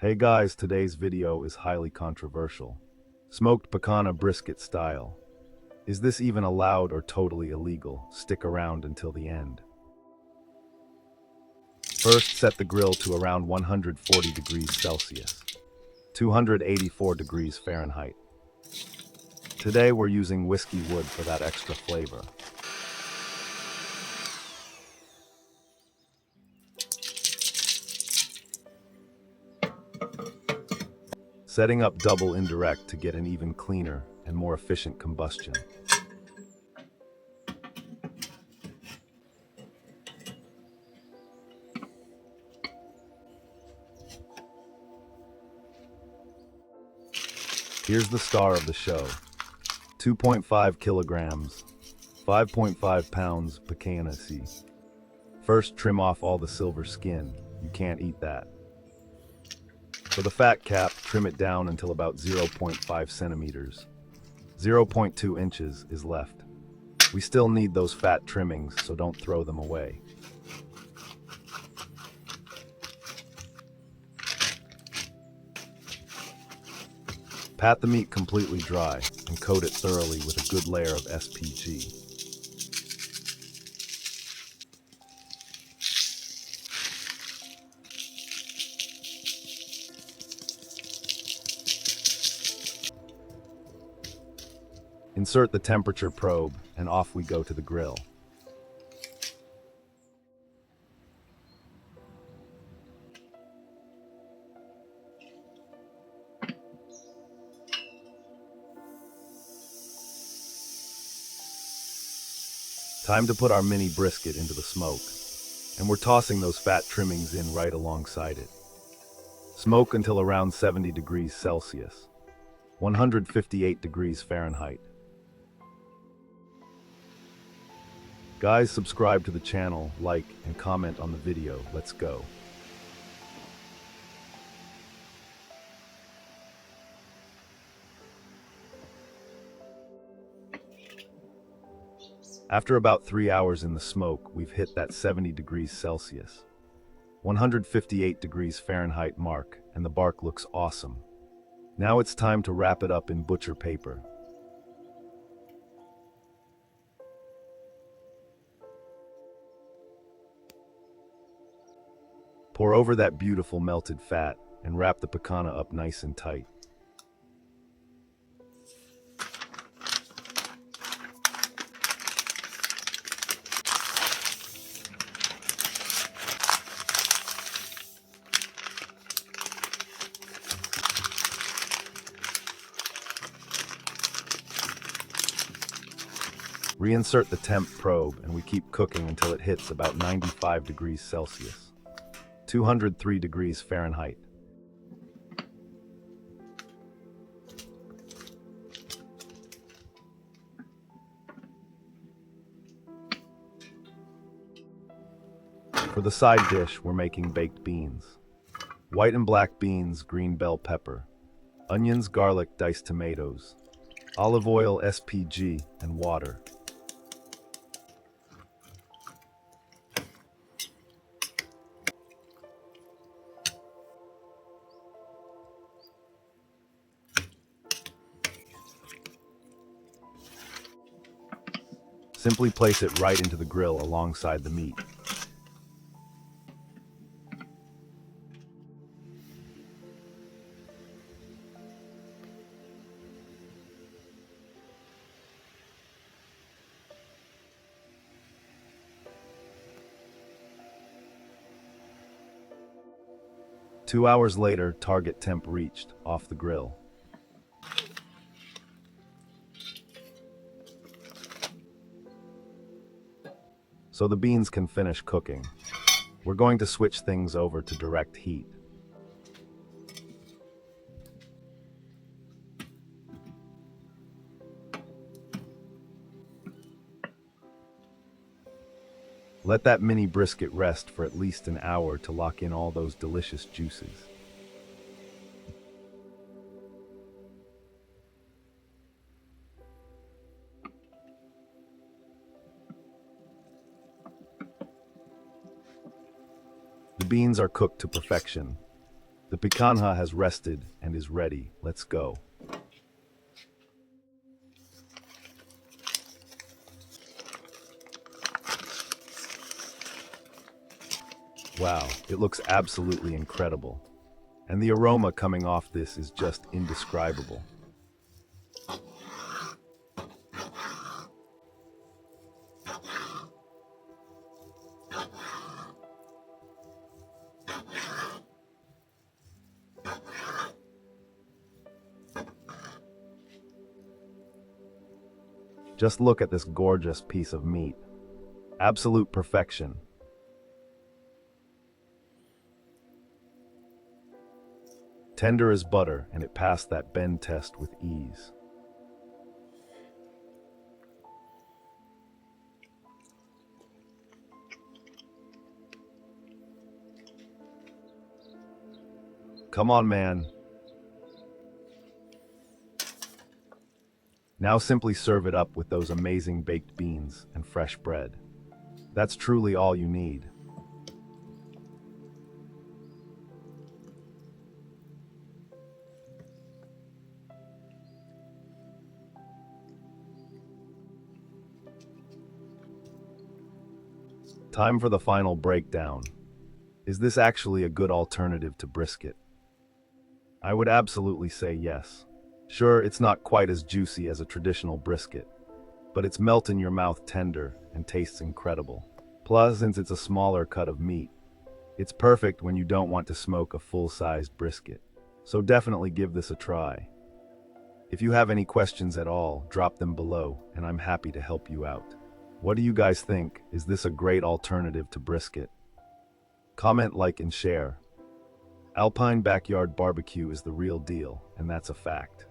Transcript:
Hey guys, today's video is highly controversial. Smoked picanha brisket style. Is this even allowed or totally illegal? Stick around until the end. First, set the grill to around 140 degrees Celsius, 284 degrees Fahrenheit. Today we're using whiskey wood for that extra flavor. Setting up double indirect to get an even cleaner and more efficient combustion. Here's the star of the show. 2.5 kilograms, 5.5 pounds picanha. First, trim off all the silver skin. You can't eat that. For the fat cap, trim it down until about 0.5 centimeters. 0.2 inches is left. We still need those fat trimmings, so don't throw them away. Pat the meat completely dry and coat it thoroughly with a good layer of SPG. Insert the temperature probe, and off we go to the grill. Time to put our mini brisket into the smoke, and we're tossing those fat trimmings in right alongside it. Smoke until around 70 degrees Celsius, 158 degrees Fahrenheit. Guys, subscribe to the channel, like, and comment on the video. Let's go. After about 3 hours in the smoke, we've hit that 70 degrees Celsius, 158 degrees Fahrenheit mark, and the bark looks awesome. Now it's time to wrap it up in butcher paper. Pour over that beautiful melted fat and wrap the picanha up nice and tight. Reinsert the temp probe and we keep cooking until it hits about 95 degrees Celsius, 203 degrees Fahrenheit. For the side dish, we're making baked beans. White and black beans, green bell pepper, onions, garlic, diced tomatoes, olive oil, SPG, and water. Simply place it right into the grill alongside the meat. Two hours later, target temp reached, off the grill. So the beans can finish cooking. We're going to switch things over to direct heat. Let that mini brisket rest for at least an hour to lock in all those delicious juices. The beans are cooked to perfection. The picanha has rested and is ready. Let's go. Wow, it looks absolutely incredible. And the aroma coming off this is just indescribable. Just look at this gorgeous piece of meat. Absolute perfection. Tender as butter, and it passed that bend test with ease. Come on, man. Now simply serve it up with those amazing baked beans and fresh bread. That's truly all you need. Time for the final breakdown. Is this actually a good alternative to brisket? I would absolutely say yes. Sure, it's not quite as juicy as a traditional brisket, but it's melt in your mouth tender and tastes incredible. Plus, since it's a smaller cut of meat, it's perfect when you don't want to smoke a full-sized brisket. So definitely give this a try. If you have any questions at all, drop them below, and I'm happy to help you out. What do you guys think? Is this a great alternative to brisket? Comment, like, and share. Alpine Backyard BBQ is the real deal, and that's a fact.